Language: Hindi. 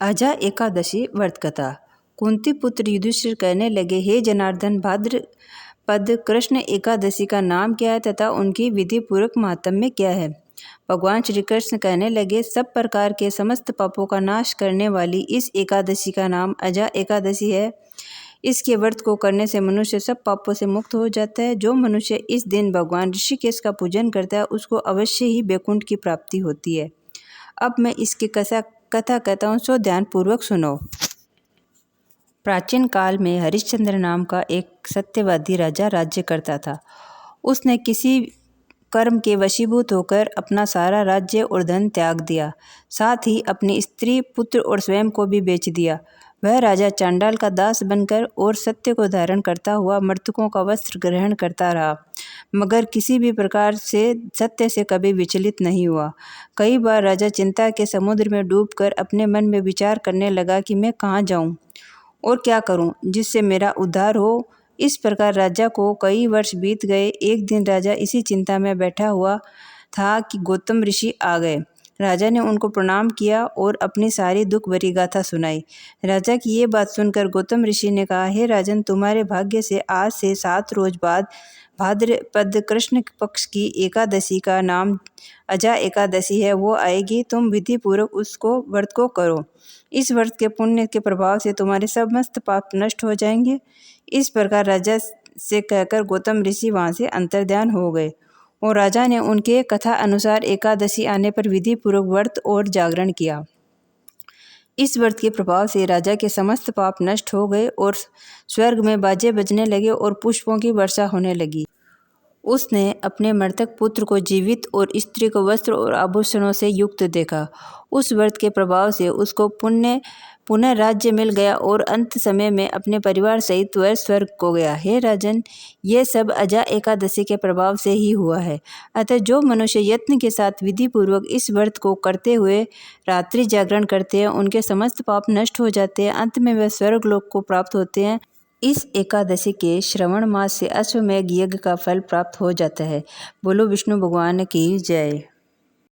अजा एकादशी व्रत कथा। कुंती पुत्र युधिष्ठिर कहने लगे, हे जनार्दन, भाद्रपद कृष्ण एकादशी का नाम क्या है तथा उनकी विधि पूर्वक महात्म्य क्या है। भगवान श्री कृष्ण कहने लगे, सब प्रकार के समस्त पापों का नाश करने वाली इस एकादशी का नाम अजा एकादशी है। इसके व्रत को करने से मनुष्य सब पापों से मुक्त हो जाता है। जो मनुष्य इस दिन भगवान ऋषिकेश का पूजन करता है उसको अवश्य ही वैकुंठ की प्राप्ति होती है। अब मैं इसकी कथा कहता हूँ, सो ध्यानपूर्वक सुनो। प्राचीन काल में हरिश्चंद्र नाम का एक सत्यवादी राजा राज्य करता था। उसने किसी कर्म के वशीभूत होकर अपना सारा राज्य और धन त्याग दिया, साथ ही अपनी स्त्री, पुत्र और स्वयं को भी बेच दिया। वह राजा चांडाल का दास बनकर और सत्य को धारण करता हुआ मृतकों का वस्त्र ग्रहण करता रहा, मगर किसी भी प्रकार से सत्य से कभी विचलित नहीं हुआ। कई बार राजा चिंता के समुद्र में डूबकर अपने मन में विचार करने लगा कि मैं कहाँ जाऊँ और क्या करूँ जिससे मेरा उद्धार हो। इस प्रकार राजा को कई वर्ष बीत गए। एक दिन राजा इसी चिंता में बैठा हुआ था कि गौतम ऋषि आ गए। राजा ने उनको प्रणाम किया और अपनी सारी दुख भरी गाथा सुनाई। राजा की ये बात सुनकर गौतम ऋषि ने कहा, हे राजन, तुम्हारे भाग्य से आज से 7 रोज बाद भाद्रपद कृष्ण पक्ष की एकादशी का नाम अजा एकादशी है, वो आएगी। तुम विधि पूर्वक उसको व्रत को करो। इस व्रत के पुण्य के प्रभाव से तुम्हारे समस्त पाप नष्ट हो जाएंगे। इस प्रकार राजा से कहकर गौतम ऋषि वहाँ से अंतर्ध्यान हो गए और राजा ने उनके कथा अनुसार एकादशी आने पर विधि पूर्वक व्रत और जागरण किया। इस व्रत के प्रभाव से राजा के समस्त पाप नष्ट हो गए और स्वर्ग में बाजे बजने लगे और पुष्पों की वर्षा होने लगी। उसने अपने मृतक पुत्र को जीवित और स्त्री को वस्त्र और आभूषणों से युक्त देखा। उस व्रत के प्रभाव से उसको पुनः राज्य मिल गया और अंत समय में अपने परिवार सहित वह स्वर्ग को गया। हे राजन, ये सब अजा एकादशी के प्रभाव से ही हुआ है। अतः जो मनुष्य यत्न के साथ विधि पूर्वक इस व्रत को करते हुए रात्रि जागरण करते हैं, उनके समस्त पाप नष्ट हो जाते हैं। अंत में वे स्वर्ग लोक को प्राप्त होते हैं। इस एकादशी के श्रवण मास से अश्वमेध यज्ञ का फल प्राप्त हो जाता है। बोलो विष्णु भगवान की जय।